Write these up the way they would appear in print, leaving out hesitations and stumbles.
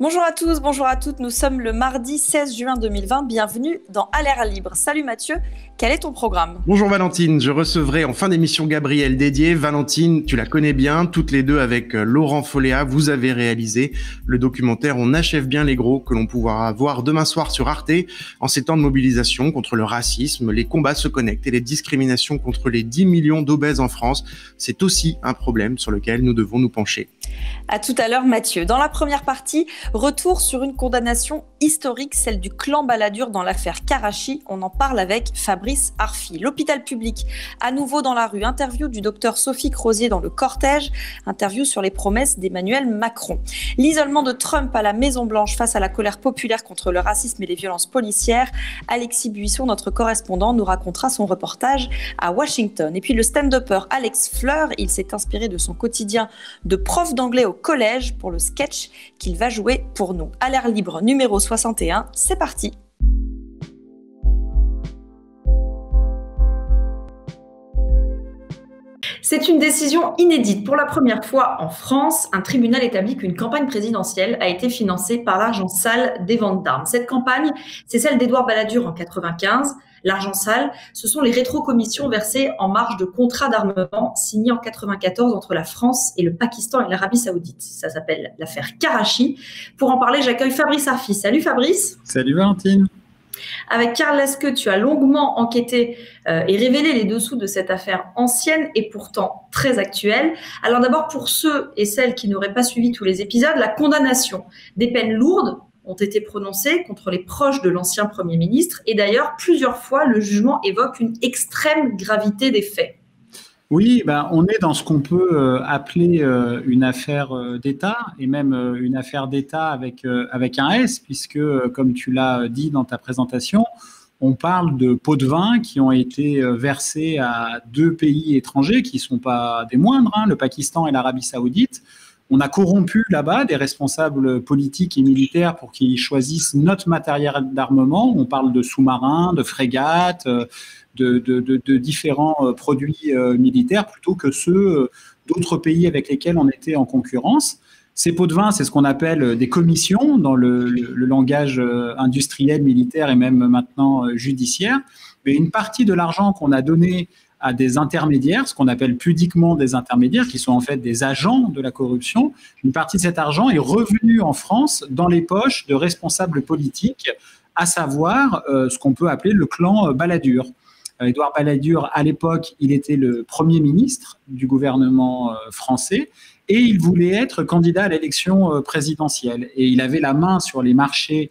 Bonjour à tous, bonjour à toutes. Nous sommes le mardi 16 juin 2020. Bienvenue dans À l'air libre. Salut Mathieu, quel est ton programme? Bonjour Valentine, je recevrai en fin d'émission Gabrielle Dédier. Valentine, tu la connais bien, toutes les deux avec Laurent Folléa, vous avez réalisé le documentaire On achève bien les gros que l'on pourra voir demain soir sur Arte. En ces temps de mobilisation contre le racisme, les combats se connectent et les discriminations contre les 10 millions d'obèses en France, c'est aussi un problème sur lequel nous devons nous pencher. À tout à l'heure Mathieu. Dans la première partie, retour sur une condamnation historique, celle du clan Balladur dans l'affaire Karachi. On en parle avec Fabrice Arfi. L'hôpital public, à nouveau dans la rue. Interview du docteur Sophie Crozier dans le cortège. Interview sur les promesses d'Emmanuel Macron. L'isolement de Trump à la Maison-Blanche face à la colère populaire contre le racisme et les violences policières. Alexis Buisson, notre correspondant, nous racontera son reportage à Washington. Et puis le stand-upper Alex Fleur, il s'est inspiré de son quotidien de prof d'anglais au collège pour le sketch qu'il va jouer pour nous. À l'air libre numéro 61, c'est parti. C'est une décision inédite. Pour la première fois en France, un tribunal établit qu'une campagne présidentielle a été financée par l'argent sale des ventes d'armes. Cette campagne, c'est celle d'Édouard Balladur en 95. L'argent sale, ce sont les rétrocommissions versées en marge de contrats d'armement signés en 94 entre la France et le Pakistan et l'Arabie Saoudite. Ça s'appelle l'affaire Karachi. Pour en parler, j'accueille Fabrice Arfi. Salut Fabrice. Salut Valentine. Avec Karl Lasque, tu as longuement enquêté et révélé les dessous de cette affaire ancienne et pourtant très actuelle. Alors d'abord, pour ceux et celles qui n'auraient pas suivi tous les épisodes, la condamnation des peines lourdes ont été prononcées contre les proches de l'ancien Premier ministre. Et d'ailleurs, plusieurs fois, le jugement évoque une extrême gravité des faits. Oui, on est dans ce qu'on peut appeler une affaire d'État, et même une affaire d'État avec un S, puisque, comme tu l'as dit dans ta présentation, on parle de pots de vin qui ont été versés à deux pays étrangers qui ne sont pas des moindres, le Pakistan et l'Arabie Saoudite. On a corrompu là-bas des responsables politiques et militaires pour qu'ils choisissent notre matériel d'armement. On parle de sous-marins, de frégates, de différents produits militaires plutôt que ceux d'autres pays avec lesquels on était en concurrence. Ces pots de vin, c'est ce qu'on appelle des commissions dans le langage industriel, militaire et même maintenant judiciaire. Mais une partie de l'argent qu'on a donné à des intermédiaires, ce qu'on appelle pudiquement des intermédiaires, qui sont en fait des agents de la corruption, une partie de cet argent est revenue en France dans les poches de responsables politiques, à savoir ce qu'on peut appeler le clan Balladur. Édouard Balladur, à l'époque, il était le Premier ministre du gouvernement français et il voulait être candidat à l'élection présidentielle. Et il avait la main sur les marchés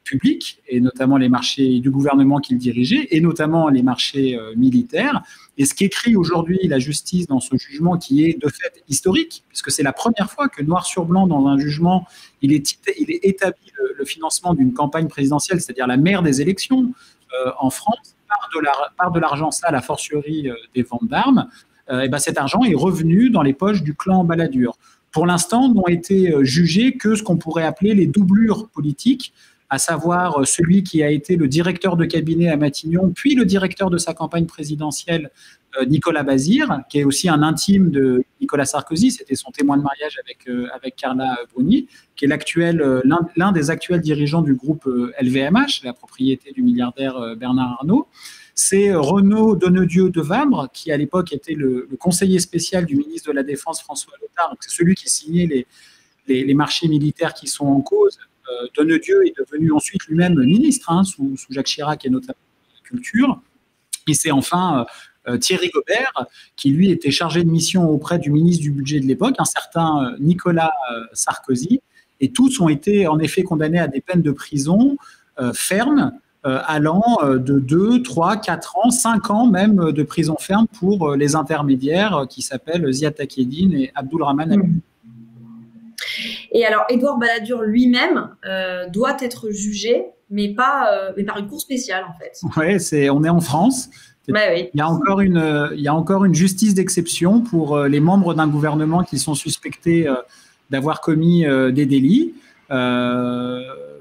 publics, et notamment les marchés du gouvernement qu'il dirigeait, et notamment les marchés militaires. Et ce qu'écrit aujourd'hui la justice dans ce jugement, qui est de fait historique, puisque c'est la première fois que noir sur blanc dans un jugement, il est établi le financement d'une campagne présidentielle, c'est-à-dire la mère des élections en France, par de l'argent sale, a fortiori des ventes d'armes, et cet argent est revenu dans les poches du clan Balladur. Pour l'instant, n'ont été jugés que ce qu'on pourrait appeler les doublures politiques, à savoir celui qui a été le directeur de cabinet à Matignon, puis le directeur de sa campagne présidentielle, Nicolas Bazir, qui est aussi un intime de Nicolas Sarkozy, c'était son témoin de mariage avec Carla Bruni, qui est l'un des actuels dirigeants du groupe LVMH, la propriété du milliardaire Bernard Arnault. C'est Renaud Donnedieu de Vabre, qui à l'époque était le conseiller spécial du ministre de la Défense François Léotard, c'est celui qui signait les marchés militaires qui sont en cause. Donnedieu est devenu ensuite lui-même ministre, sous Jacques Chirac et notamment la culture. Et c'est enfin Thierry Gobert, qui lui était chargé de mission auprès du ministre du budget de l'époque, un certain Nicolas Sarkozy. Et tous ont été en effet condamnés à des peines de prison fermes, allant de 2, 3, 4 ans, 5 ans même de prison ferme pour les intermédiaires qui s'appellent Ziad Takieddine et Abdulrahman Abou. Et alors, Édouard Balladur lui-même doit être jugé, mais par une cour spéciale, en fait. Oui, on est en France. Oui. Il y a encore une justice d'exception pour les membres d'un gouvernement qui sont suspectés d'avoir commis des délits.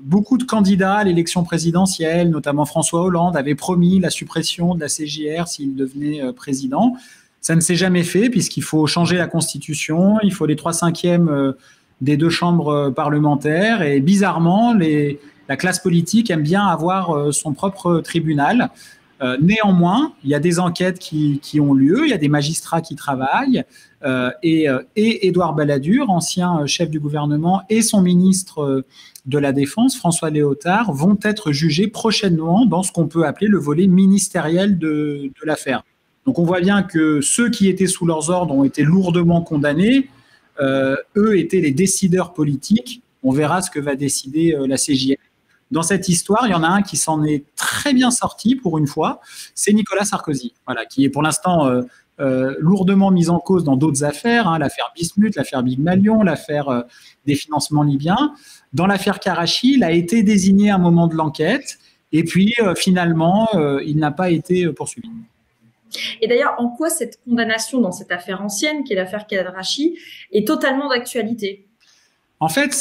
Beaucoup de candidats à l'élection présidentielle, notamment François Hollande, avaient promis la suppression de la CJR s'il devenait président. Ça ne s'est jamais fait puisqu'il faut changer la Constitution, il faut les 3/5 des deux chambres parlementaires et bizarrement, la classe politique aime bien avoir son propre tribunal. Néanmoins, il y a des enquêtes qui ont lieu, il y a des magistrats qui travaillent et Édouard Balladur, ancien chef du gouvernement, et son ministre de la Défense, François Léotard, vont être jugés prochainement dans ce qu'on peut appeler le volet ministériel de l'affaire. Donc on voit bien que ceux qui étaient sous leurs ordres ont été lourdement condamnés. Eux étaient les décideurs politiques. On verra ce que va décider la CJR. Dans cette histoire, il y en a un qui s'en est très bien sorti pour une fois, c'est Nicolas Sarkozy, voilà, qui est pour l'instant lourdement mis en cause dans d'autres affaires, hein, l'affaire Bismuth, l'affaire Big Malion, l'affaire des financements libyens. Dans l'affaire Karachi, il a été désigné à un moment de l'enquête et puis finalement, il n'a pas été poursuivi. Et d'ailleurs, en quoi cette condamnation dans cette affaire ancienne, qui est l'affaire Karachi, est totalement d'actualité? En fait,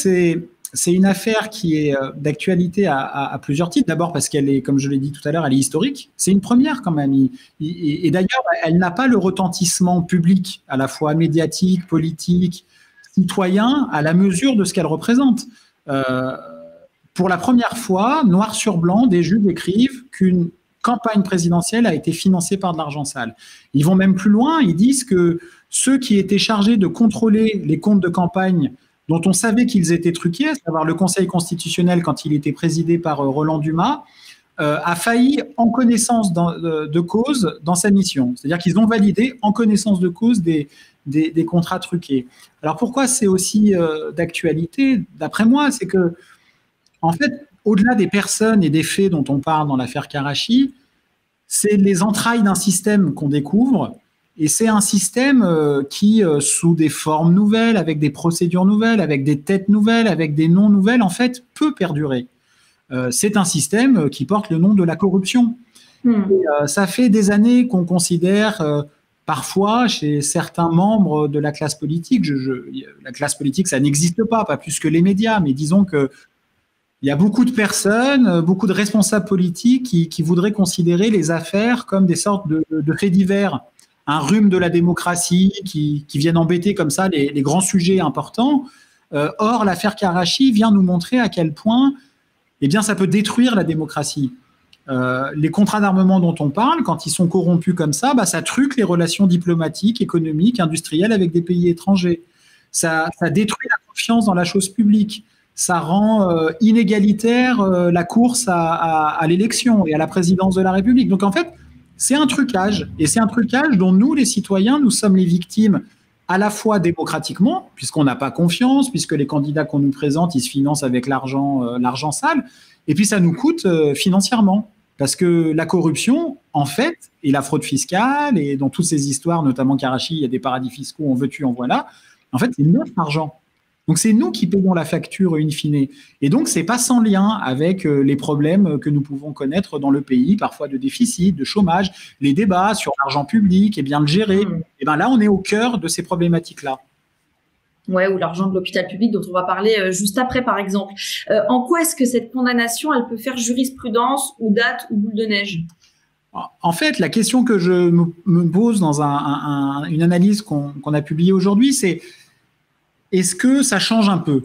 c'est une affaire qui est d'actualité à plusieurs titres. D'abord parce qu'elle est, comme je l'ai dit tout à l'heure, elle est historique. C'est une première quand même. Et d'ailleurs, elle n'a pas le retentissement public, à la fois médiatique, politique, citoyen, à la mesure de ce qu'elle représente. Pour la première fois, noir sur blanc, des juges écrivent qu'une campagne présidentielle a été financée par de l'argent sale. Ils vont même plus loin, ils disent que ceux qui étaient chargés de contrôler les comptes de campagne dont on savait qu'ils étaient truqués, à savoir le Conseil constitutionnel quand il était présidé par Roland Dumas, a failli en connaissance de cause dans sa mission. C'est-à-dire qu'ils ont validé en connaissance de cause des contrats truqués. Alors pourquoi c'est aussi d'actualité? D'après moi, c'est que, en fait, au-delà des personnes et des faits dont on parle dans l'affaire Karachi, c'est les entrailles d'un système qu'on découvre. Et c'est un système qui, sous des formes nouvelles, avec des procédures nouvelles, avec des têtes nouvelles, avec des noms nouvelles, en fait, peut perdurer. C'est un système qui porte le nom de la corruption. Et, ça fait des années qu'on considère, parfois, chez certains membres de la classe politique, la classe politique, ça n'existe pas plus que les médias, mais disons que il y a beaucoup de personnes, beaucoup de responsables politiques qui voudraient considérer les affaires comme des sortes de faits divers, un rhume de la démocratie qui viennent embêter comme ça les grands sujets importants. Or, l'affaire Karachi vient nous montrer à quel point ça peut détruire la démocratie. Les contrats d'armement dont on parle, quand ils sont corrompus comme ça, ça truque les relations diplomatiques, économiques, industrielles avec des pays étrangers. Ça détruit la confiance dans la chose publique. Ça rend inégalitaire la course à l'élection et à la présidence de la République. Donc en fait, c'est un trucage. Et c'est un trucage dont nous, les citoyens, nous sommes les victimes à la fois démocratiquement, puisqu'on n'a pas confiance, puisque les candidats qu'on nous présente, ils se financent avec l'argent sale. Et puis ça nous coûte financièrement. Parce que la corruption, en fait, et la fraude fiscale, et dans toutes ces histoires, notamment Karachi, il y a des paradis fiscaux, on veux-tu, en voilà. En fait, c'est notre argent. Donc, c'est nous qui payons la facture in fine. Et donc, ce n'est pas sans lien avec les problèmes que nous pouvons connaître dans le pays, parfois de déficit, de chômage, les débats sur l'argent public et bien le gérer. Et bien là, on est au cœur de ces problématiques-là. Ouais, ou l'argent de l'hôpital public dont on va parler juste après, par exemple. En quoi est-ce que cette condamnation, elle peut faire jurisprudence ou date ou boule de neige? En fait, la question que je me pose dans une analyse qu'on a publiée aujourd'hui, c'est est-ce que ça change un peu?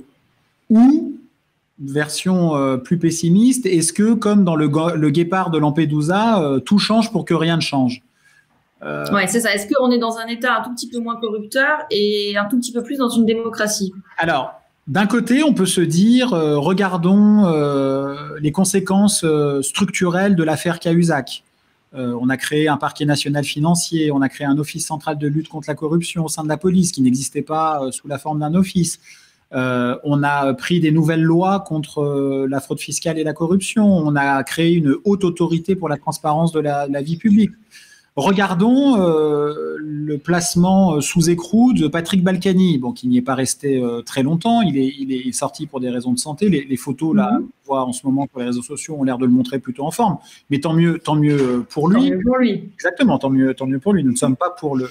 Ou, version plus pessimiste, est-ce que, comme dans le guépard de Lampedusa, tout change pour que rien ne change? Oui, c'est ça. Est-ce qu'on est dans un État un tout petit peu moins corrupteur et un tout petit peu plus dans une démocratie? Alors, d'un côté, on peut se dire, regardons les conséquences structurelles de l'affaire Cahuzac. On a créé un parquet national financier, on a créé un office central de lutte contre la corruption au sein de la police qui n'existait pas sous la forme d'un office. On a pris des nouvelles lois contre la fraude fiscale et la corruption. On a créé une haute autorité pour la transparence de la vie publique. Regardons le placement sous écrou de Patrick Balkany, qui n'y est pas resté très longtemps. Il est sorti pour des raisons de santé. Les photos, là, qu'on voit en ce moment sur les réseaux sociaux, ont l'air de le montrer plutôt en forme. Mais tant mieux pour lui. Tant mieux pour lui. Exactement, tant mieux pour lui. Nous ne sommes pas pour le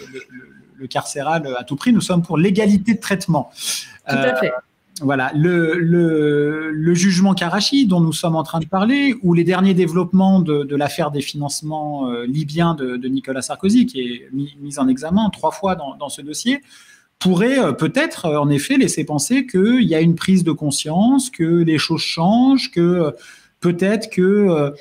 carcéral à tout prix, nous sommes pour l'égalité de traitement. Tout à fait. Voilà, le jugement Karachi dont nous sommes en train de parler, ou les derniers développements de l'affaire des financements libyens de Nicolas Sarkozy, qui est mis en examen 3 fois dans ce dossier, pourrait peut-être, en effet, laisser penser qu'il y a une prise de conscience, que les choses changent, que peut-être que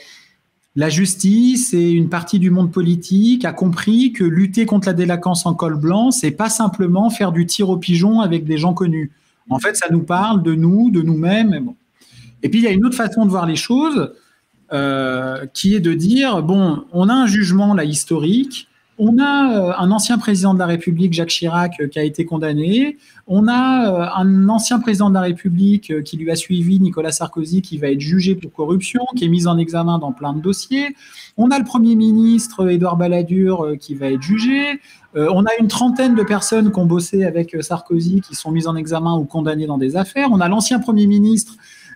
la justice et une partie du monde politique a compris que lutter contre la délinquance en col blanc, c'est pas simplement faire du tir au pigeon avec des gens connus. En fait, ça nous parle de nous, de nous-mêmes. Bon. Et puis, il y a une autre façon de voir les choses qui est de dire, bon, on a un jugement là historique, on a un ancien président de la République, Jacques Chirac, qui a été condamné. On a un ancien président de la République qui lui a suivi, Nicolas Sarkozy, qui va être jugé pour corruption, qui est mis en examen dans plein de dossiers. On a le Premier ministre, Édouard Balladur, qui va être jugé. On a une trentaine de personnes qui ont bossé avec Sarkozy, qui sont mises en examen ou condamnées dans des affaires. On a l'ancien Premier ministre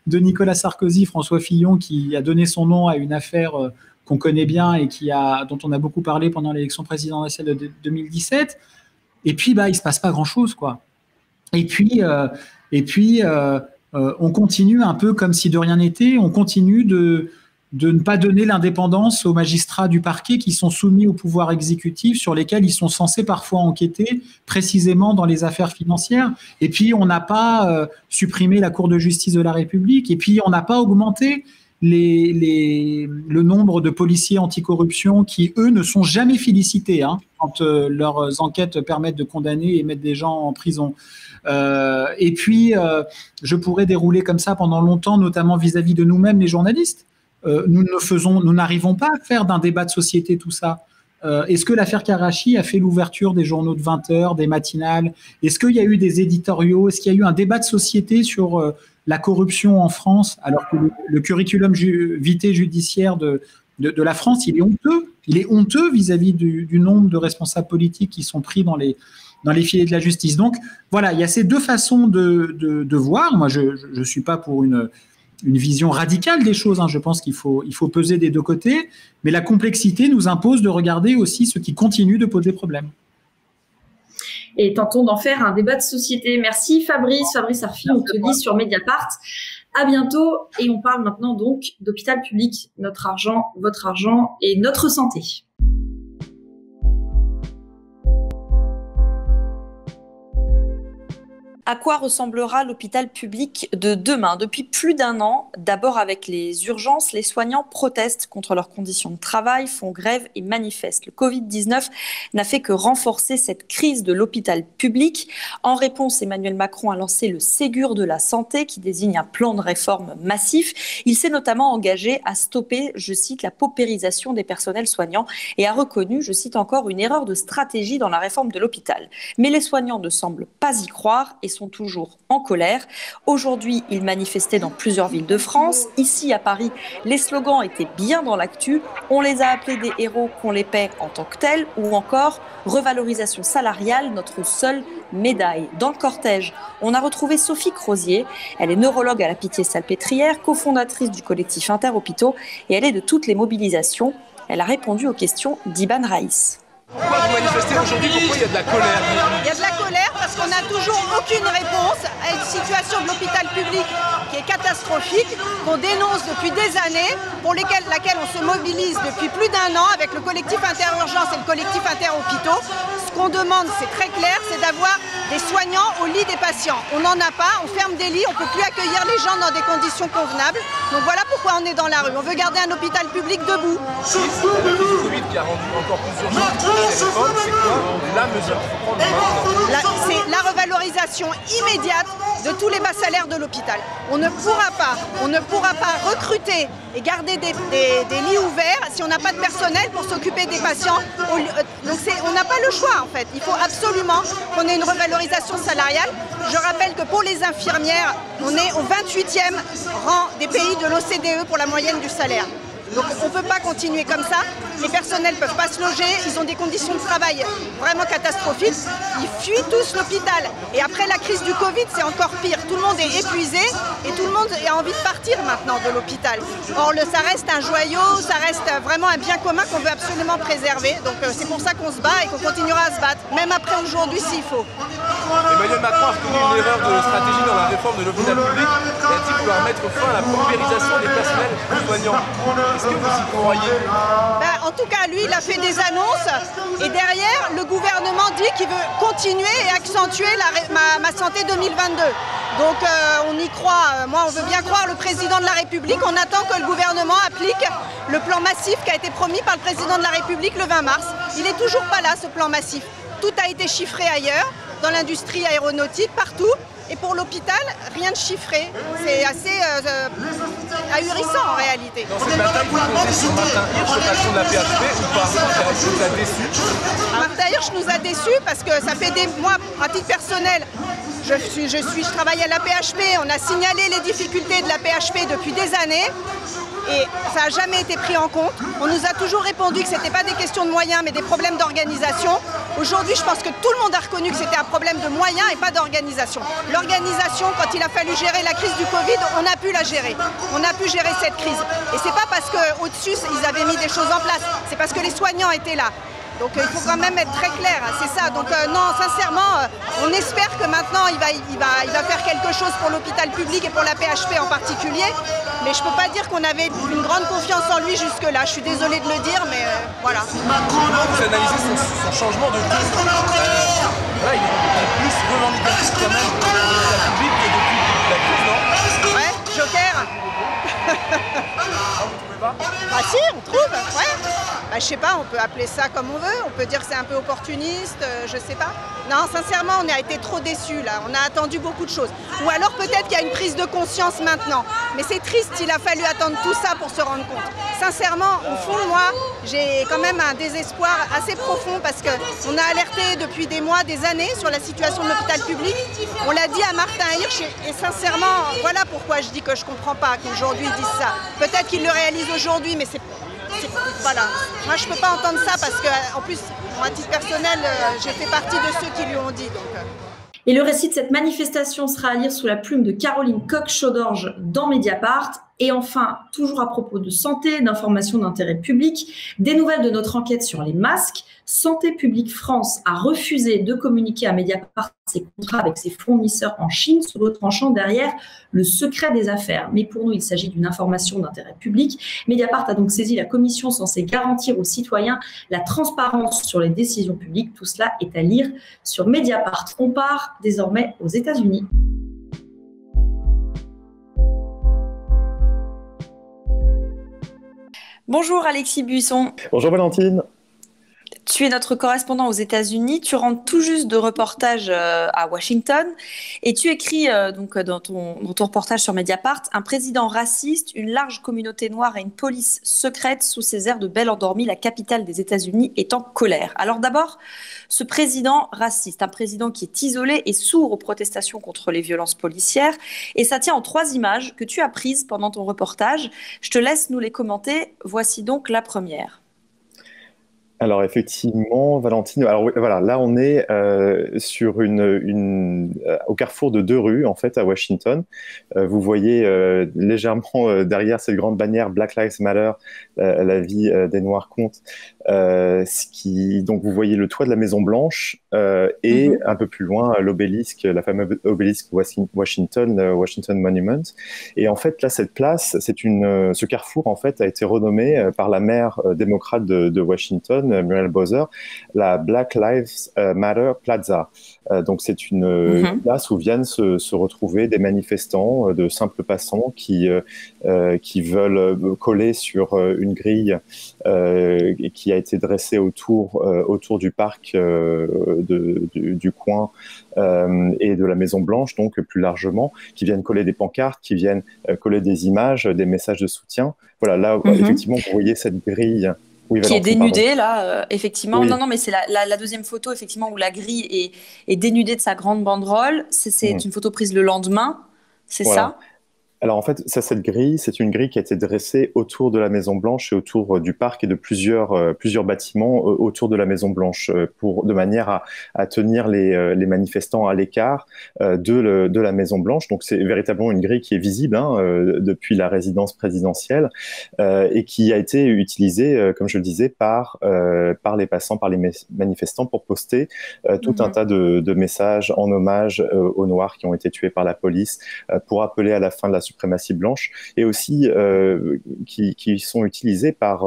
de Nicolas Sarkozy, François Fillon, qui a donné son nom à une affaire qu'on connaît bien et dont on a beaucoup parlé pendant l'élection présidentielle de 2017. Et puis, il se passe pas grand-chose, quoi. Et puis, on continue un peu comme si de rien n'était. On continue de ne pas donner l'indépendance aux magistrats du parquet qui sont soumis au pouvoir exécutif, sur lesquels ils sont censés parfois enquêter, précisément dans les affaires financières. Et puis, on n'a pas supprimé la Cour de justice de la République. Et puis, on n'a pas augmenté le nombre de policiers anticorruption qui, eux, ne sont jamais félicités quand leurs enquêtes permettent de condamner et mettre des gens en prison. Et puis, je pourrais dérouler comme ça pendant longtemps, notamment vis-à-vis de nous-mêmes, les journalistes. Nous n'arrivons pas à faire d'un débat de société tout ça. Est-ce que l'affaire Karachi a fait l'ouverture des journaux de 20 heures, des matinales? Est-ce qu'il y a eu des éditoriaux? Est-ce qu'il y a eu un débat de société sur la corruption en France, alors que le curriculum vitae judiciaire de la France, il est honteux. Il est honteux vis-à-vis du nombre de responsables politiques qui sont pris dans les filets de la justice. Donc, voilà, il y a ces deux façons de voir. Moi, je ne suis pas pour une vision radicale des choses. Je pense qu'il faut peser des deux côtés. Mais la complexité nous impose de regarder aussi ce qui continue de poser problème. Et tentons d'en faire un débat de société. Merci Fabrice Arfi, on te dit sur Mediapart. À bientôt. Et on parle maintenant donc d'hôpital public, notre argent, votre argent et notre santé. À quoi ressemblera l'hôpital public de demain? Depuis plus d'un an, d'abord avec les urgences, les soignants protestent contre leurs conditions de travail, font grève et manifestent. Le Covid-19 n'a fait que renforcer cette crise de l'hôpital public. En réponse, Emmanuel Macron a lancé le Ségur de la santé qui désigne un plan de réforme massif. Il s'est notamment engagé à stopper, je cite, la paupérisation des personnels soignants et a reconnu, je cite encore, une erreur de stratégie dans la réforme de l'hôpital. Mais les soignants ne semblent pas y croire et sont toujours en colère. Aujourd'hui, ils manifestaient dans plusieurs villes de France. Ici, à Paris, les slogans étaient bien dans l'actu. On les a appelés des héros qu'on les paie en tant que tels, ou encore revalorisation salariale, notre seule médaille. Dans le cortège, on a retrouvé Sophie Crozier. Elle est neurologue à la Pitié-Salpêtrière, cofondatrice du collectif Interhôpitaux, et elle est de toutes les mobilisations. Elle a répondu aux questions d'Iban Raïs. Pourquoi vous manifestez aujourd'hui? Pourquoi il y a de la colère? Il y a de la colère parce qu'on n'a toujours aucune réponse à une situation de l'hôpital public qui est catastrophique, qu'on dénonce depuis des années, pour laquelle on se mobilise depuis plus d'un an avec le collectif Interurgence et le collectif Interhôpitaux. Ce qu'on demande, c'est très clair, c'est d'avoir des soignants au lit des patients. On n'en a pas, on ferme des lits, on ne peut plus accueillir les gens dans des conditions convenables. Donc voilà pourquoi on est dans la rue. On veut garder un hôpital public debout. C'est le Covid qui a rendu encore plus urgent. C'est quoi la mesure qu'il faut prendre maintenant? C'est la revalorisation immédiate de tous les bas salaires de l'hôpital. On ne pourra pas recruter et garder des lits ouverts si on n'a pas de personnel pour s'occuper des patients. Donc on n'a pas le choix en fait. Il faut absolument qu'on ait une revalorisation salariale. Je rappelle que pour les infirmières, on est au 28e rang des pays de l'OCDE pour la moyenne du salaire. Donc on ne peut pas continuer comme ça, les personnels ne peuvent pas se loger, ils ont des conditions de travail vraiment catastrophiques, ils fuient tous l'hôpital. Et après la crise du Covid, c'est encore pire, tout le monde est épuisé et tout le monde a envie de partir maintenant de l'hôpital. Or ça reste un joyau, ça reste vraiment un bien commun qu'on veut absolument préserver, donc c'est pour ça qu'on se bat et qu'on continuera à se battre, même après aujourd'hui s'il faut. Emmanuel Macron a reconnu une erreur de stratégie dans la réforme de l'hôpital public et a dit vouloir mettre fin à la paupérisation des personnels soignants. soignants. Est-ce que vous y croyez? En tout cas, lui, il a fait des annonces et derrière, le gouvernement dit qu'il veut continuer et accentuer ma santé 2022. Donc on y croit, moi on veut bien croire le président de la République, on attend que le gouvernement applique le plan massif qui a été promis par le président de la République le 20 mars. Il n'est toujours pas là, ce plan massif. Tout a été chiffré ailleurs, dans l'industrie aéronautique, partout. Et pour l'hôpital, rien de chiffré. C'est assez ahurissant en réalité. Dans cette bataille, vous comptez sur Martin Hirsch, le patron de la PHP, ou pas? Est-ce qu'il vous a déçu? Martin Hirsch nous a déçus parce que ça fait des mois, à titre personnel, je travaille à la PHP, on a signalé les difficultés de la PHP depuis des années. Et ça n'a jamais été pris en compte. On nous a toujours répondu que ce n'était pas des questions de moyens, mais des problèmes d'organisation. Aujourd'hui, je pense que tout le monde a reconnu que c'était un problème de moyens et pas d'organisation. L'organisation, quand il a fallu gérer la crise du Covid, on a pu la gérer. On a pu gérer cette crise. Et ce n'est pas parce qu'au-dessus, ils avaient mis des choses en place. C'est parce que les soignants étaient là. Donc il faut quand même être très clair, c'est ça. Donc non, sincèrement, on espère que maintenant il va faire quelque chose pour l'hôpital public et pour la PHP en particulier. Mais je ne peux pas dire qu'on avait une grande confiance en lui jusque-là. Je suis désolée de le dire, mais voilà. Comment vous analysez son changement de vie? Là, il est plus revendicatif quand même de l'hôpital public que depuis la crise, non? Ouais, Joker. Ah si, on trouve, ouais. Je sais pas, on peut appeler ça comme on veut, on peut dire que c'est un peu opportuniste, je sais pas. Non, sincèrement, on a été trop déçus là, on a attendu beaucoup de choses. Ou alors peut-être qu'il y a une prise de conscience maintenant. Mais c'est triste, il a fallu attendre tout ça pour se rendre compte. Sincèrement, au fond, moi, j'ai quand même un désespoir assez profond parce qu'on a alerté depuis des mois, des années sur la situation de l'hôpital public. On l'a dit à Martin Hirsch et sincèrement, voilà pourquoi je dis que je comprends pas qu'aujourd'hui ils disent ça. Peut-être qu'ils le réalisent aujourd'hui, mais c'est voilà. Moi, je peux pas entendre ça parce que, en plus, à titre personnel, j'ai fait partie de ceux qui lui ont dit. Et le récit de cette manifestation sera à lire sous la plume de Caroline Coq-Chaudorge dans Mediapart. Et enfin, toujours à propos de santé, d'informations d'intérêt public, des nouvelles de notre enquête sur les masques. Santé publique France a refusé de communiquer à Mediapart ses contrats avec ses fournisseurs en Chine, se retranchant derrière le secret des affaires. Mais pour nous, il s'agit d'une information d'intérêt public. Mediapart a donc saisi la commission censée garantir aux citoyens la transparence sur les décisions publiques. Tout cela est à lire sur Mediapart. On part désormais aux États-Unis. Bonjour Alexis Buisson. Bonjour Valentine. Tu es notre correspondant aux États-Unis. Tu rentres tout juste de reportage à Washington et tu écris donc dans ton reportage sur Mediapart un président raciste, une large communauté noire et une police secrète sous ces airs de belle endormie. La capitale des États-Unis est en colère. Alors d'abord, ce président raciste, un président qui est isolé et sourd aux protestations contre les violences policières. Et ça tient en 3 images que tu as prises pendant ton reportage. Je te laisse nous les commenter. Voici donc la première. Alors effectivement, Valentine, alors voilà, là on est sur au carrefour de 2 rues en fait à Washington. Vous voyez légèrement derrière cette grande bannière Black Lives Matter, la vie des Noirs compte. Donc vous voyez le toit de la Maison Blanche et un peu plus loin l'obélisque, la fameuse obélisque Washington Monument. Et en fait là cette place, ce carrefour en fait a été renommé par la maire démocrate de Washington, Muriel Bowser, la Black Lives Matter Plaza. Donc c'est une place où viennent se retrouver des manifestants, de simples passants qui veulent coller sur une grille qui a été dressée autour du parc du coin et de la Maison Blanche, donc plus largement, qui viennent coller des pancartes, qui viennent coller des images, des messages de soutien. Voilà, là effectivement vous voyez cette grille. Oui, qui est dénudée, là, effectivement. Oui. Non, mais c'est la deuxième photo, effectivement, où la grille est dénudée de sa grande banderole. C'est une photo prise le lendemain, c'est ça ? Alors en fait, cette grille, c'est une grille qui a été dressée autour de la Maison Blanche et autour du parc et de plusieurs bâtiments autour de la Maison Blanche de manière à tenir les manifestants à l'écart de la Maison Blanche. Donc c'est véritablement une grille qui est visible depuis la résidence présidentielle et qui a été utilisée, comme je le disais, par les passants, par les manifestants pour poster tout un tas de messages en hommage aux Noirs qui ont été tués par la police, pour appeler à la fin de la suprématie blanche, et aussi qui sont utilisés par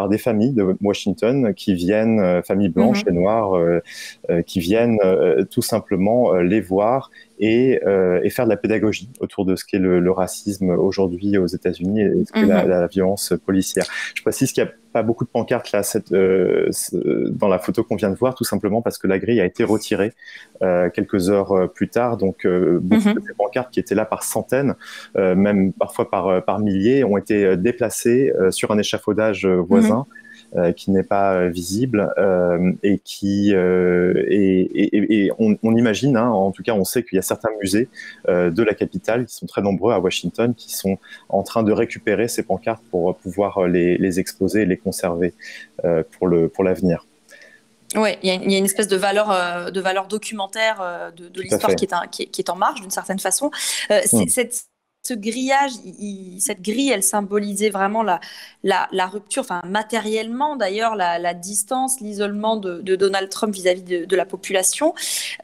des familles de Washington qui viennent, familles blanches et noires, qui viennent tout simplement les voir et faire de la pédagogie autour de ce qu'est le racisme aujourd'hui aux États-Unis et ce qu'est la violence policière. Je précise qu'il n'y a pas beaucoup de pancartes là dans la photo qu'on vient de voir, tout simplement parce que la grille a été retirée quelques heures plus tard. Donc beaucoup de ces pancartes qui étaient là par centaines, même parfois par milliers, ont été déplacées sur un échafaudage voisin. Qui n'est pas visible et on imagine, hein, en tout cas on sait qu'il y a certains musées de la capitale qui sont très nombreux à Washington qui sont en train de récupérer ces pancartes pour pouvoir les exposer et les conserver pour l'avenir. Oui, il y a une espèce de valeur documentaire de l'histoire qui est en marge d'une certaine façon. Ce grillage, cette grille, elle symbolisait vraiment la rupture, enfin matériellement d'ailleurs, la distance, l'isolement de Donald Trump vis-à-vis de la population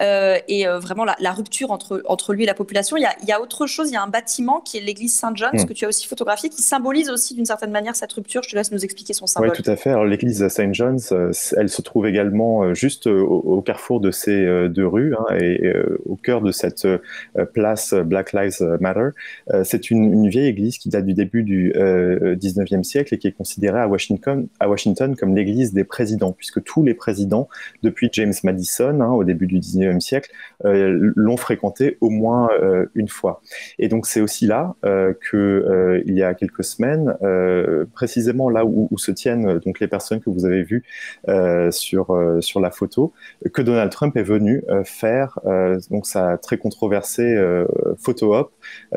et vraiment la rupture entre lui et la population. Il y a autre chose, il y a un bâtiment qui est l'église Saint-John's que tu as aussi photographié, qui symbolise aussi d'une certaine manière cette rupture. Je te laisse nous expliquer son symbole. Oui, tout à fait. Alors l'église Saint-John's, elle se trouve également juste au carrefour de ces deux rues et au cœur de cette place Black Lives Matter. C'est une vieille église qui date du début du 19e siècle et qui est considérée à Washington comme l'église des présidents, puisque tous les présidents, depuis James Madison, au début du 19e siècle, l'ont fréquentée au moins une fois. Et donc c'est aussi là qu'il y a quelques semaines, précisément là où se tiennent donc les personnes que vous avez vues sur la photo, que Donald Trump est venu faire donc sa très controversée photo op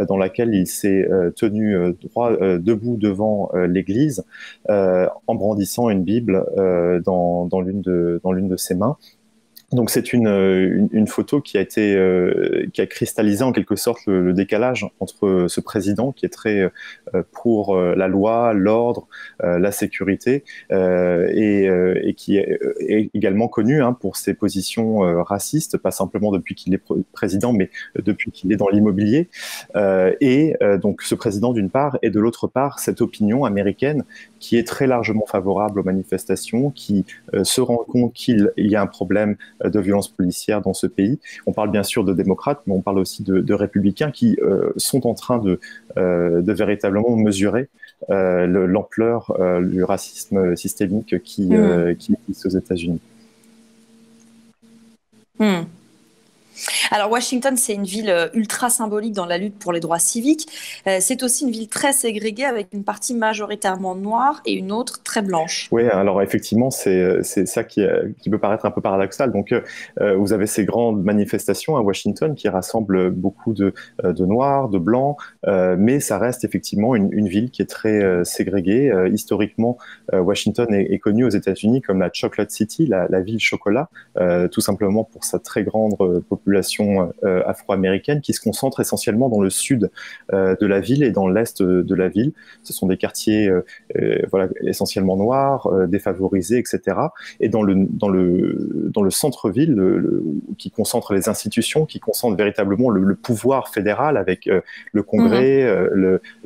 dans laquelle il s'est tenu debout devant l'église en brandissant une Bible dans l'une de ses mains. Donc c'est une photo qui a cristallisé en quelque sorte le décalage entre ce président qui est très pour la loi, l'ordre, la sécurité et qui est également connu pour ses positions racistes, pas simplement depuis qu'il est président, mais depuis qu'il est dans l'immobilier. Donc ce président d'une part et de l'autre part cette opinion américaine qui est très largement favorable aux manifestations, qui se rend compte qu'il y a un problème de violence policière dans ce pays. On parle bien sûr de démocrates, mais on parle aussi de républicains qui sont en train de véritablement mesurer l'ampleur du racisme systémique qui existe aux États-Unis. Alors Washington, c'est une ville ultra symbolique dans la lutte pour les droits civiques. C'est aussi une ville très ségrégée avec une partie majoritairement noire et une autre très blanche. Oui, alors effectivement, c'est ça qui peut paraître un peu paradoxal. Donc vous avez ces grandes manifestations à Washington qui rassemblent beaucoup de noirs, de blancs, mais ça reste effectivement une ville qui est très ségrégée. Historiquement, Washington est connue aux États-Unis comme la Chocolate City, la ville chocolat, tout simplement pour sa très grande population afro-américaine qui se concentre essentiellement dans le sud de la ville et dans l'est de la ville. Ce sont des quartiers essentiellement noirs, défavorisés, etc. Et dans le centre-ville, qui concentre les institutions, qui concentre véritablement le pouvoir fédéral avec le Congrès,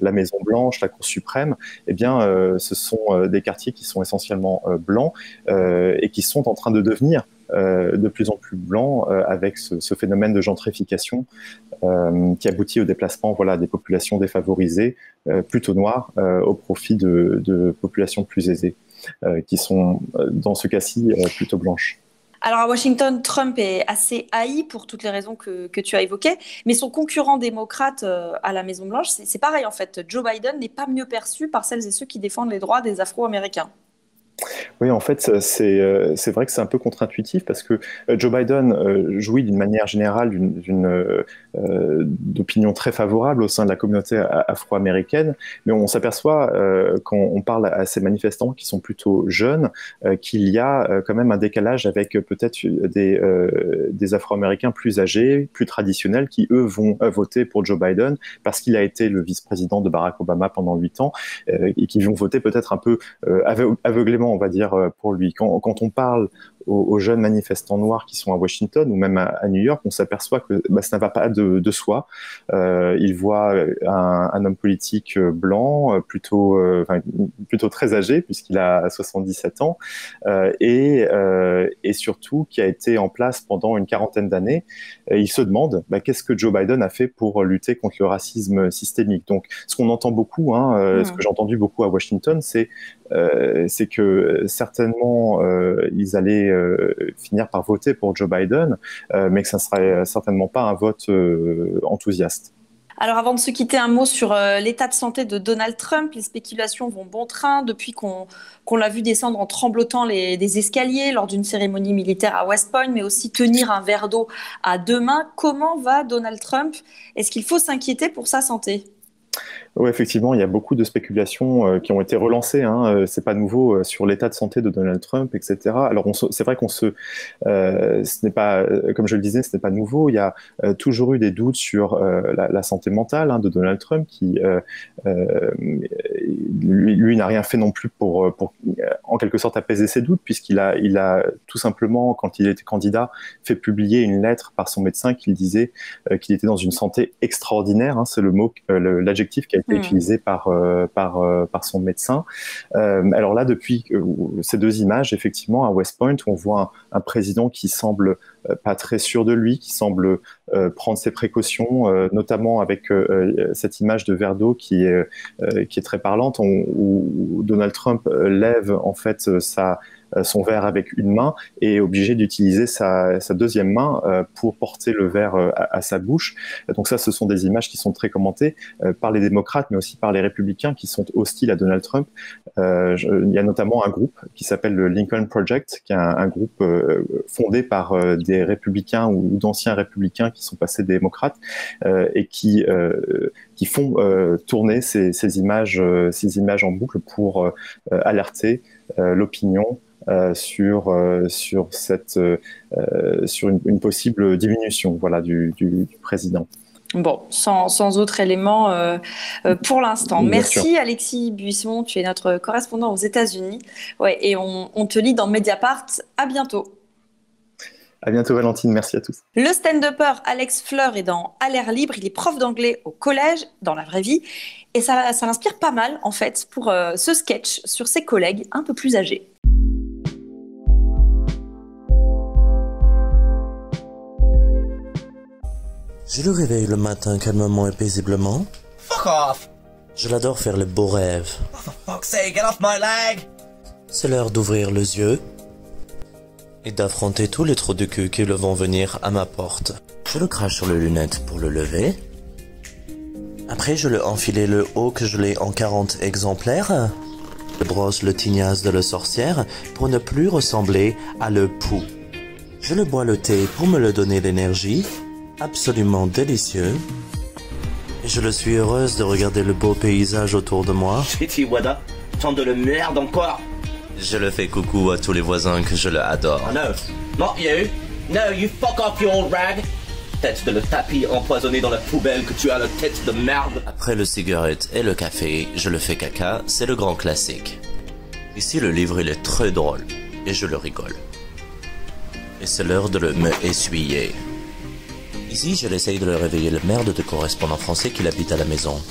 la Maison Blanche, la Cour suprême, eh bien, ce sont des quartiers qui sont essentiellement blancs et qui sont en train de devenir de plus en plus blanc avec ce phénomène de gentrification qui aboutit au déplacement des populations défavorisées, plutôt noires, au profit de populations plus aisées, qui sont dans ce cas-ci plutôt blanches. Alors à Washington, Trump est assez haï pour toutes les raisons que tu as évoquées, mais son concurrent démocrate à la Maison-Blanche, c'est pareil en fait. Joe Biden n'est pas mieux perçu par celles et ceux qui défendent les droits des Afro-Américains. Oui, en fait, c'est vrai que c'est un peu contre-intuitif parce que Joe Biden jouit d'une manière générale d'opinion très favorable au sein de la communauté afro-américaine, mais on s'aperçoit quand on parle à ces manifestants qui sont plutôt jeunes qu'il y a quand même un décalage avec peut-être des Afro-Américains plus âgés, plus traditionnels, qui eux vont voter pour Joe Biden parce qu'il a été le vice-président de Barack Obama pendant 8 ans et qui vont voter peut-être un peu aveuglément, on va dire, pour lui. Quand on parle aux jeunes manifestants noirs qui sont à Washington ou même à New York, on s'aperçoit que ça ne va pas de soi. Ils voient un homme politique blanc, plutôt très âgé puisqu'il a 77 ans, et surtout qui a été en place pendant une quarantaine d'années. Ils se demandent qu'est-ce que Joe Biden a fait pour lutter contre le racisme systémique. Donc, ce qu'on entend beaucoup, ce que j'ai entendu beaucoup à Washington, c'est que certainement ils allaient finir par voter pour Joe Biden, mais que ça ne serait certainement pas un vote enthousiaste. Alors avant de se quitter, un mot sur l'état de santé de Donald Trump. Les spéculations vont bon train depuis qu'on l'a vu descendre en tremblotant des escaliers lors d'une cérémonie militaire à West Point, mais aussi tenir un verre d'eau à 2 mains. Comment va Donald Trump? Est-ce qu'il faut s'inquiéter pour sa santé? Oui, effectivement, il y a beaucoup de spéculations qui ont été relancées. C'est pas nouveau sur l'état de santé de Donald Trump, etc. Alors, c'est vrai ce n'est pas, comme je le disais, ce n'est pas nouveau. Il y a toujours eu des doutes sur la santé mentale de Donald Trump, qui lui n'a rien fait non plus pour en quelque sorte apaiser ses doutes, puisqu'il a tout simplement, quand il était candidat, fait publier une lettre par son médecin qui disait qu'il était dans une santé extraordinaire. C'est le mot, l'adjectif qui a été utilisé par son médecin. Alors là, depuis ces 2 images, effectivement, à West Point, on voit un président qui semble pas très sûr de lui, qui semble prendre ses précautions, notamment avec cette image de verre d'eau qui est très parlante, où Donald Trump lève en fait son verre avec une main et est obligé d'utiliser sa deuxième main pour porter le verre à sa bouche. Donc ça, ce sont des images qui sont très commentées par les démocrates, mais aussi par les républicains qui sont hostiles à Donald Trump. Il y a notamment un groupe qui s'appelle le Lincoln Project, qui est un groupe fondé par des républicains ou d'anciens républicains qui sont passés démocrates et qui font tourner ces images en boucle pour alerter l'opinion sur une possible diminution, du président. Bon, sans autre élément pour l'instant. Merci Alexis Buisson, tu es notre correspondant aux États-Unis. Ouais, et on te lit dans Mediapart. À bientôt. À bientôt Valentine, merci à tous. Le stand-upper Alex Fleur est dans À l'air libre, il est prof d'anglais au collège, dans la vraie vie, et ça l'inspire pas mal en fait pour ce sketch sur ses collègues un peu plus âgés. Je le réveille le matin calmement et paisiblement. Fuck off! Je l'adore faire les beaux rêves. Oh, for fuck's sake, get off my leg! C'est l'heure d'ouvrir les yeux et d'affronter tous les trous de cul qui vont venir à ma porte. Je le crache sur les lunettes pour le lever. Après, je le enfile le haut que je l'ai en 40 exemplaires. Je brosse le tignasse de la sorcière pour ne plus ressembler à le pou. Je le bois le thé pour me le donner d'énergie. Absolument délicieux. Et je le suis heureuse de regarder le beau paysage autour de moi. Shitty Wada, tant de le merde encore. Je le fais coucou à tous les voisins que je le adore. Oh no, not you. No, you fuck off, you old rag. Tête de le tapis empoisonné dans la poubelle que tu as la tête de merde. Après le cigarette et le café, je le fais caca, c'est le grand classique. Ici, le livre, il est très drôle. Et je le rigole. Et c'est l'heure de me essuyer. Ici, je l'essaye de le réveiller, le merde de correspondant français qui habite à la maison.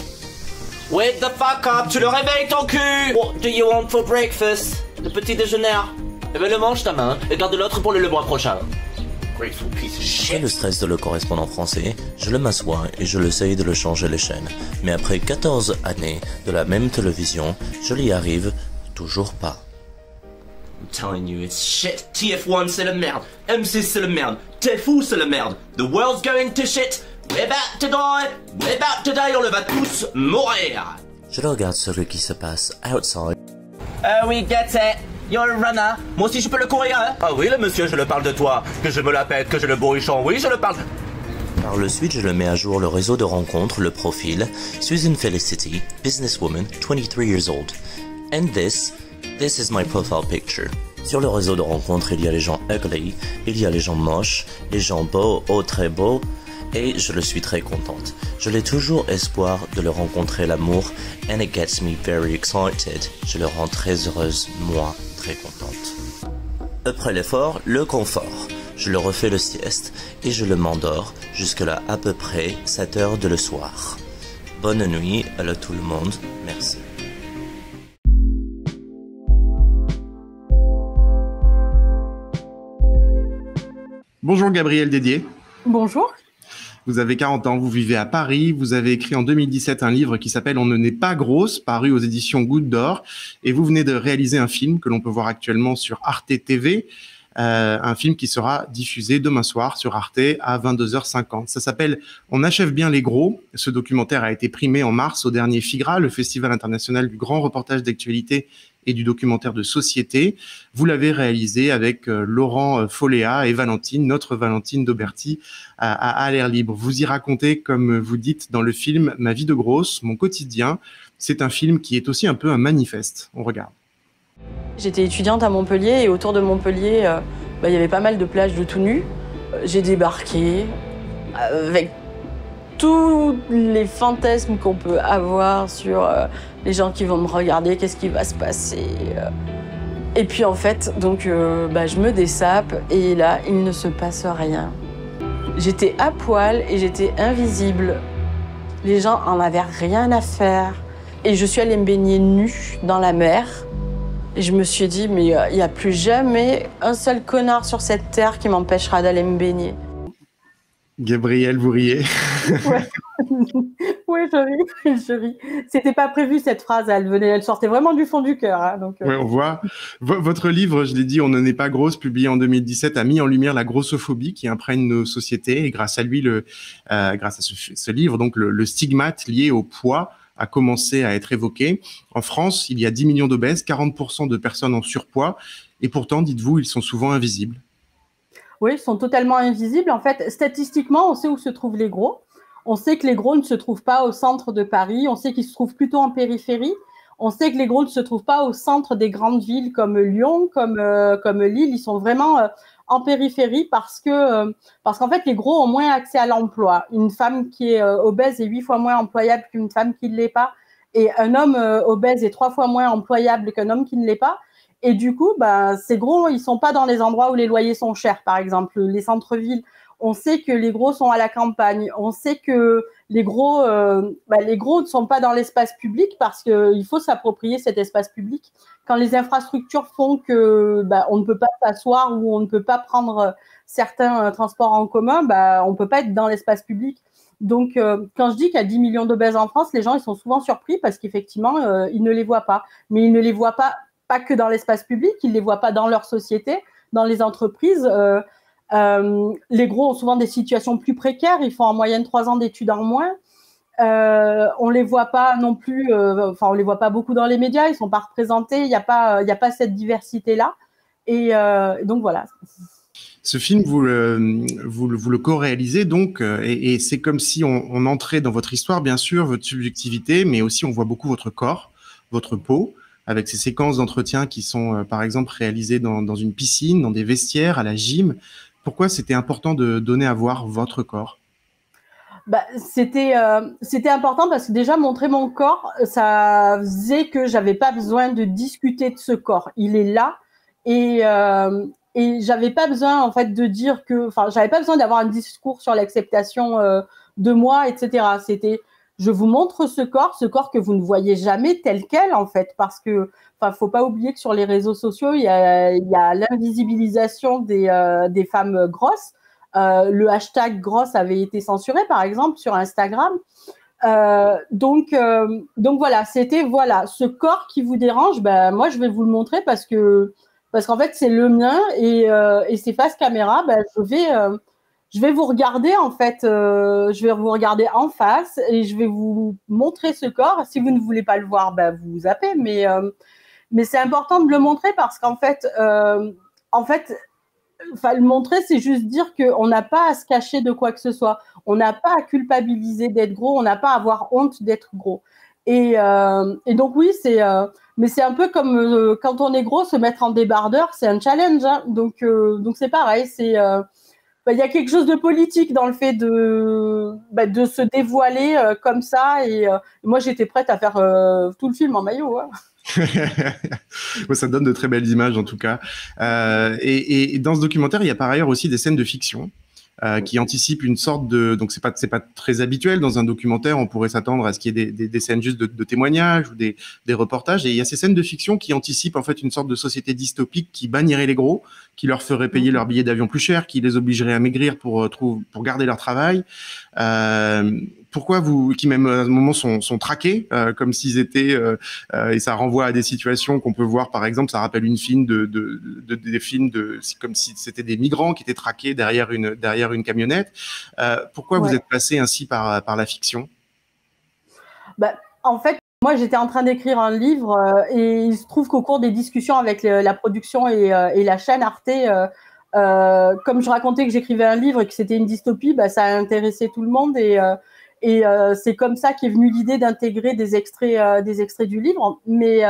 Wake the fuck up, tu le réveilles ton cul! What do you want for breakfast? Le petit déjeuner? Eh ben le mange ta main et garde l'autre pour le mois prochain. Grateful piece of shit. Après le stress de le correspondant français, je le m'assois et je l'essaye de le changer les chaînes. Mais après 14 années de la même télévision, je n'y arrive toujours pas. I'm telling you, it's shit. TF1 c'est la merde. M6 c'est la merde. TF2 c'est la merde. The world's going to shit. We're about to die. We're about to die. On va tous mourir. Je regarde ce qui se passe outside. We get it. You're a runner. Moi aussi je peux le courir, hein? Ah oui, le monsieur, je le parle de toi. Que je me la pète, que je le bourrichon. Oui, je le parle. Par le suite, je le mets à jour le réseau de rencontres, le profil. Susan Felicity, businesswoman, 23 years old. And this is my profile picture. Sur le réseau de rencontres, il y a les gens ugly, il y a les gens moches, les gens beaux, oh très beaux, et je le suis très contente. Je l'ai toujours espoir de le rencontrer l'amour, and it gets me very excited. Je le rends très heureuse, moi, très contente. Après l'effort, le confort. Je le refais le sieste et je le m'endors jusque-là à peu près 7 heures de le soir. Bonne nuit à tout le monde, merci. Bonjour Gabrielle Dédier. Bonjour. Vous avez 40 ans, vous vivez à Paris, vous avez écrit en 2017 un livre qui s'appelle « On ne naît pas grosse », paru aux éditions Goutte d'Or, et vous venez de réaliser un film que l'on peut voir actuellement sur Arte TV, un film qui sera diffusé demain soir sur Arte à 22h50. Ça s'appelle « On achève bien les gros ». Ce documentaire a été primé en mars au dernier FIGRA, le Festival international du grand reportage d'actualité et du documentaire de société. Vous l'avez réalisé avec Laurent Folléa et Valentine, notre Valentine Dauberti, à l'air libre. Vous y racontez, comme vous dites dans le film, ma vie de grosse, mon quotidien. C'est un film qui est aussi un peu un manifeste. On regarde. J'étais étudiante à Montpellier et autour de Montpellier, il y avait pas mal de plages de tout nu. J'ai débarqué avec tous les fantasmes qu'on peut avoir sur les gens qui vont me regarder, qu'est-ce qui va se passer. Et puis en fait, donc, je me dessape et là, il ne se passe rien. J'étais à poil et j'étais invisible. Les gens en avaient rien à faire. Et je suis allée me baigner nue dans la mer. Et je me suis dit, mais il n'y a plus jamais un seul connard sur cette terre qui m'empêchera d'aller me baigner. Gabrielle, vous riez. Ouais. Oui, je ris. C'était pas prévu cette phrase, elle sortait vraiment du fond du cœur. Hein, donc, Ouais, on voit. Votre livre, je l'ai dit, On ne naît pas grosse, publié en 2017, a mis en lumière la grossophobie qui imprègne nos sociétés. Et grâce à lui, grâce à ce livre, donc le stigmate lié au poids a commencé à être évoqué. En France, il y a 10 millions d'obèses, 40% de personnes en surpoids. Et pourtant, dites-vous, ils sont souvent invisibles. Oui, ils sont totalement invisibles. En fait, statistiquement, on sait où se trouvent les gros. On sait que les gros ne se trouvent pas au centre de Paris. On sait qu'ils se trouvent plutôt en périphérie. On sait que les gros ne se trouvent pas au centre des grandes villes comme Lyon, comme Lille. Ils sont vraiment en périphérie parce qu'en fait, les gros ont moins accès à l'emploi. Une femme qui est obèse est 8 fois moins employable qu'une femme qui ne l'est pas. Et un homme obèse est 3 fois moins employable qu'un homme qui ne l'est pas. Et du coup, ces gros, ils sont pas dans les endroits où les loyers sont chers, par exemple, les centres-villes. On sait que les gros sont à la campagne. On sait que les gros ne sont pas dans l'espace public parce qu'il faut s'approprier cet espace public. Quand les infrastructures font que on ne peut pas s'asseoir ou on ne peut pas prendre certains transports en commun, on ne peut pas être dans l'espace public. Donc, quand je dis qu'il y a 10 millions d'obèses en France, les gens ils sont souvent surpris parce qu'effectivement, ils ne les voient pas. Mais ils ne les voient pas que dans l'espace public, ils ne les voient pas dans leur société, dans les entreprises. Les gros ont souvent des situations plus précaires, ils font en moyenne 3 ans d'études en moins. On les voit pas non plus, on les voit pas beaucoup dans les médias, ils sont pas représentés, il y a pas cette diversité-là. Et donc voilà. Ce film, vous le co-réalisez donc, et c'est comme si on entrait dans votre histoire, bien sûr, votre subjectivité, mais aussi on voit beaucoup votre corps, votre peau, avec ces séquences d'entretien qui sont, par exemple, réalisées dans une piscine, dans des vestiaires, à la gym. Pourquoi c'était important de donner à voir votre corps ? C'était important parce que déjà, montrer mon corps, ça faisait que j'avais pas besoin de discuter de ce corps. Il est là et j'avais pas besoin, en fait, de dire j'avais pas besoin d'avoir un discours sur l'acceptation de moi, etc. C'était... Je vous montre ce corps que vous ne voyez jamais tel quel, en fait, parce que, faut pas oublier que sur les réseaux sociaux, il y a l'invisibilisation des femmes grosses. Le hashtag grosse avait été censuré, par exemple, sur Instagram. Donc voilà, c'était, ce corps qui vous dérange, moi, je vais vous le montrer parce qu'en fait, c'est le mien et c'est face caméra, je vais vous regarder en fait, je vais vous regarder en face et je vais vous montrer ce corps. Si vous ne voulez pas le voir, vous zappez. Mais c'est important de le montrer parce qu'en fait, le montrer, c'est juste dire qu'on n'a pas à se cacher de quoi que ce soit. On n'a pas à culpabiliser d'être gros. On n'a pas à avoir honte d'être gros. Et donc oui, mais c'est un peu comme quand on est gros, se mettre en débardeur, c'est un challenge. Hein. Donc c'est pareil, c'est il y a quelque chose de politique dans le fait de se dévoiler comme ça. Et moi, j'étais prête à faire tout le film en maillot. Hein. Bon, ça donne de très belles images en tout cas. Et dans ce documentaire, il y a par ailleurs aussi des scènes de fiction. Qui anticipe une sorte de, donc c'est pas très habituel dans un documentaire, on pourrait s'attendre à ce qu'il y ait des scènes juste de témoignages ou des reportages, et il y a ces scènes de fiction qui anticipent en fait une sorte de société dystopique qui bannirait les gros, qui leur ferait payer leur billet d'avion plus cher, qui les obligerait à maigrir pour garder leur travail. Pourquoi qui même à un moment sont traqués comme s'ils étaient et ça renvoie à des situations qu'on peut voir, par exemple, ça rappelle une film des films comme si c'était des migrants qui étaient traqués derrière une camionnette. Pourquoi vous êtes passé ainsi par la fiction? En fait, moi j'étais en train d'écrire un livre et il se trouve qu'au cours des discussions avec la production et la chaîne Arte, comme je racontais que j'écrivais un livre et que c'était une dystopie, ça a intéressé tout le monde et c'est comme ça qu'est venue l'idée d'intégrer des extraits du livre. Mais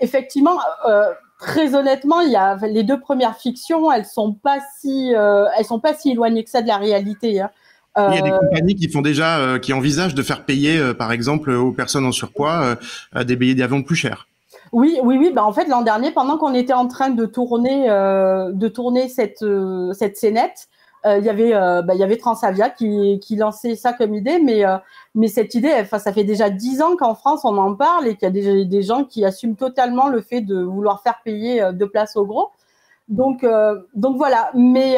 effectivement, très honnêtement, il y a les deux premières fictions, elles sont pas si éloignées que ça de la réalité. Hein. Il y a des compagnies qui font déjà, qui envisagent de faire payer, par exemple, aux personnes en surpoids, des billets d'avion plus chers. Oui. En fait, l'an dernier, pendant qu'on était en train de tourner cette scénette, il y avait Transavia qui lançait ça comme idée, mais cette idée, ça fait déjà 10 ans qu'en France on en parle et qu'il y a des gens qui assument totalement le fait de vouloir faire payer de place au gros. Donc voilà. Mais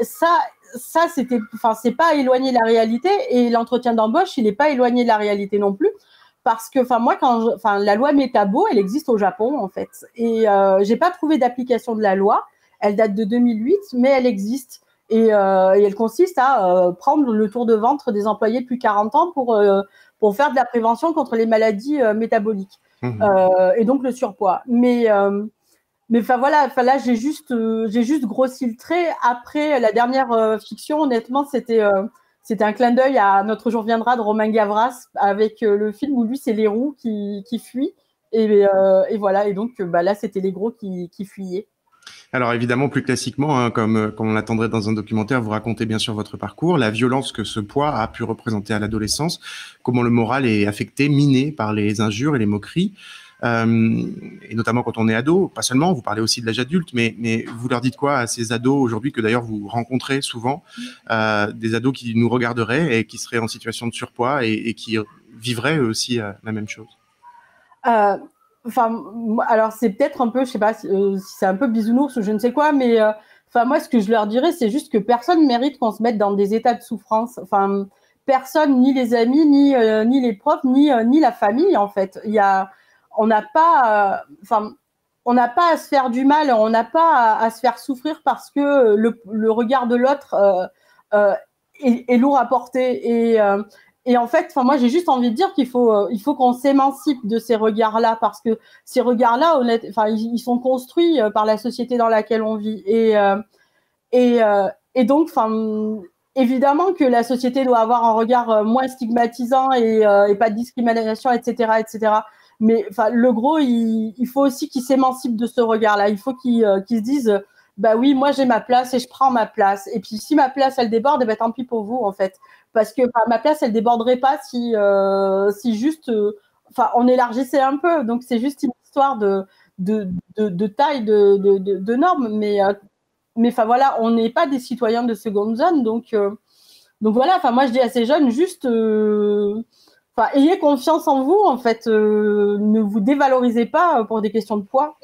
ça c'est pas éloigné de la réalité, et l'entretien d'embauche, il n'est pas éloigné de la réalité non plus. Parce que, moi, la loi Metabo, elle existe au Japon, en fait. Et j'ai pas trouvé d'application de la loi. Elle date de 2008, mais elle existe. Et elle consiste à prendre le tour de ventre des employés de plus de 40 ans pour faire de la prévention contre les maladies métaboliques. Et donc le surpoids. Mais voilà, là, j'ai juste grossi le trait. Après, la dernière fiction, honnêtement, c'était un clin d'œil à Notre jour viendra de Romain Gavras, avec le film où lui, c'est les roues qui fuient. Et voilà. Et donc, là, c'était les gros qui fuyaient. Alors évidemment, plus classiquement, hein, comme on l'attendrait dans un documentaire, vous racontez bien sûr votre parcours, la violence que ce poids a pu représenter à l'adolescence, comment le moral est affecté, miné par les injures et les moqueries. Et notamment quand on est ado, pas seulement, vous parlez aussi de l'âge adulte, mais vous leur dites quoi à ces ados aujourd'hui que d'ailleurs vous rencontrez souvent, des ados qui nous regarderaient et qui seraient en situation de surpoids et qui vivraient eux aussi la même chose? Alors c'est peut-être un peu, je sais pas si c'est un peu bisounours ou je ne sais quoi, mais moi ce que je leur dirais, c'est juste que personne mérite qu'on se mette dans des états de souffrance. Personne, ni les amis, ni les profs, ni la famille en fait. On n'a pas à se faire du mal, on n'a pas à se faire souffrir parce que le regard de l'autre est lourd à porter. Et en fait, moi, j'ai juste envie de dire qu'il faut qu'on s'émancipe de ces regards-là, parce que ces regards-là, ils sont construits par la société dans laquelle on vit. Et donc, évidemment que la société doit avoir un regard moins stigmatisant et pas de discrimination, etc., etc. Mais le gros, il faut aussi qu'il s'émancipe de ce regard-là. Il faut qu'il se dise, oui, moi j'ai ma place et je prends ma place. Et puis si ma place elle déborde, tant pis pour vous en fait. Parce que ma place elle déborderait pas si juste, on élargissait un peu. Donc c'est juste une histoire de taille, de normes. Mais voilà, on n'est pas des citoyens de seconde zone. Donc voilà. Moi je dis à ces jeunes juste. Ayez confiance en vous, en fait. Ne vous dévalorisez pas pour des questions de poids.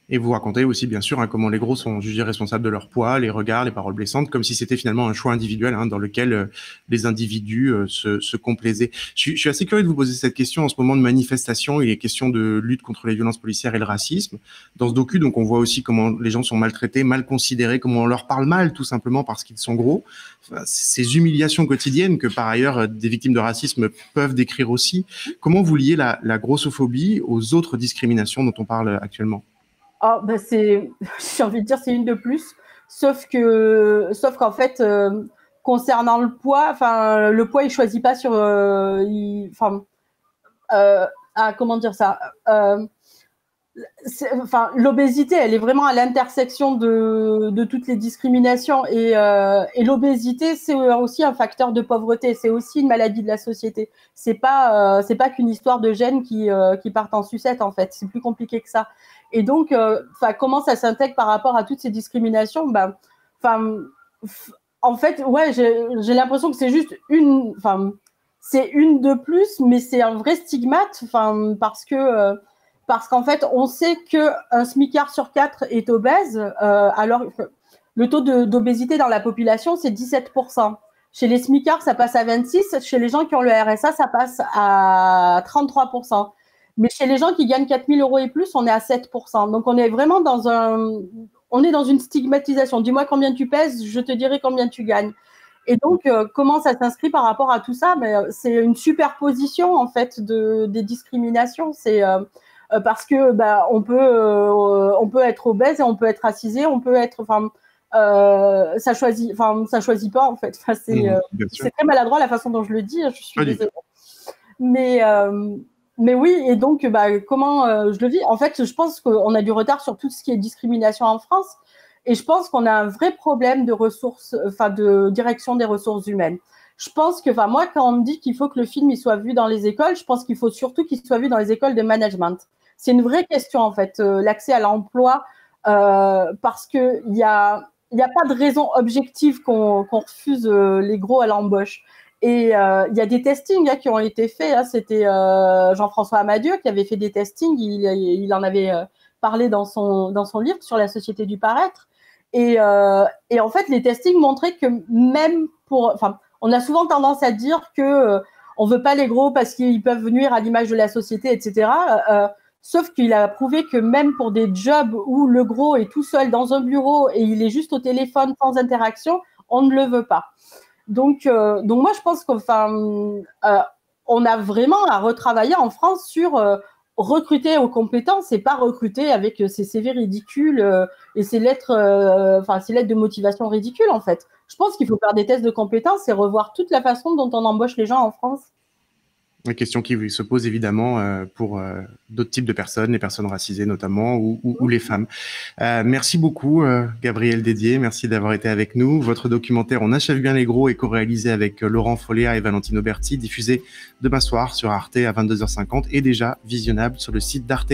Et vous racontez aussi, bien sûr, comment les gros sont jugés responsables de leur poids, les regards, les paroles blessantes, comme si c'était finalement un choix individuel dans lequel les individus se complaisaient. Je suis assez curieux de vous poser cette question. En ce moment de manifestation, il est question de lutte contre les violences policières et le racisme. Dans ce docu, donc, on voit aussi comment les gens sont maltraités, mal considérés, comment on leur parle mal, tout simplement parce qu'ils sont gros. Ces humiliations quotidiennes que, par ailleurs, des victimes de racisme peuvent décrire aussi. Comment vous liez la grossophobie aux autres discriminations dont on parle actuellement? J'ai envie de dire, c'est une de plus. Sauf qu'en fait, concernant le poids, il choisit pas sur, comment dire ça. enfin, l'obésité, elle est vraiment à l'intersection de toutes les discriminations et l'obésité, c'est aussi un facteur de pauvreté, c'est aussi une maladie de la société. C'est pas qu'une histoire de gènes qui partent en sucette en fait. C'est plus compliqué que ça. Et donc, comment ça s'intègre par rapport à toutes ces discriminations? En fait, ouais, j'ai l'impression que c'est juste c'est une de plus, mais c'est un vrai stigmate, parce qu'en fait, on sait qu'un smicard sur 4 est obèse, alors le taux d'obésité dans la population, c'est 17%. Chez les smicards, ça passe à 26%. Chez les gens qui ont le RSA, ça passe à 33%. Mais chez les gens qui gagnent 4 000 € et plus, on est à 7%. Donc, on est vraiment on est dans une stigmatisation. Dis-moi combien tu pèses, je te dirai combien tu gagnes. Et donc, comment ça s'inscrit par rapport à tout ça? C'est une superposition, en fait, des discriminations. C'est parce que on peut être obèse et on peut être racisé, on peut être, ça choisit pas en fait. C'est très maladroit la façon dont je le dis. Je suis désolée. Mais oui, et donc comment je le vis? En fait, je pense qu'on a du retard sur tout ce qui est discrimination en France, et je pense qu'on a un vrai problème de ressources, de direction des ressources humaines. Je pense que, moi, quand on me dit qu'il faut que le film il soit vu dans les écoles, je pense qu'il faut surtout qu'il soit vu dans les écoles de management. C'est une vraie question, en fait, l'accès à l'emploi, parce que il y a pas de raison objective qu'on refuse les gros à l'embauche. Et il y a des testings qui ont été faits. C'était Jean-François Amadieu qui avait fait des testings. Il en avait parlé dans son livre sur la société du paraître. Et en fait, les testings montraient que même on a souvent tendance à dire que on veut pas les gros parce qu'ils peuvent nuire à l'image de la société, etc. Sauf qu'il a prouvé que même pour des jobs où le gros est tout seul dans un bureau et il est juste au téléphone sans interaction, on ne le veut pas. Donc moi, je pense qu'on a vraiment à retravailler en France sur recruter aux compétences et pas recruter avec ces CV ridicules et ces lettres de motivation ridicules, en fait. Je pense qu'il faut faire des tests de compétences et revoir toute la façon dont on embauche les gens en France. La question qui se pose évidemment pour d'autres types de personnes, les personnes racisées notamment, ou les femmes. Merci beaucoup Gabrielle Dédier, merci d'avoir été avec nous. Votre documentaire On achève bien les gros est co-réalisé avec Laurent Folléa et Valentine Auberti, diffusé demain soir sur Arte à 22h50 et déjà visionnable sur le site d'Arte,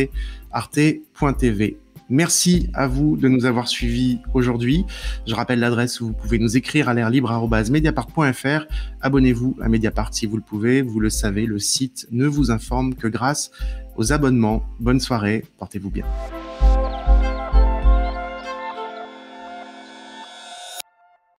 arte.tv. Merci à vous de nous avoir suivis aujourd'hui. Je rappelle l'adresse où vous pouvez nous écrire à l'airlibre@mediapart.fr. Abonnez-vous à Mediapart si vous le pouvez. Vous le savez, le site ne vous informe que grâce aux abonnements. Bonne soirée, portez-vous bien.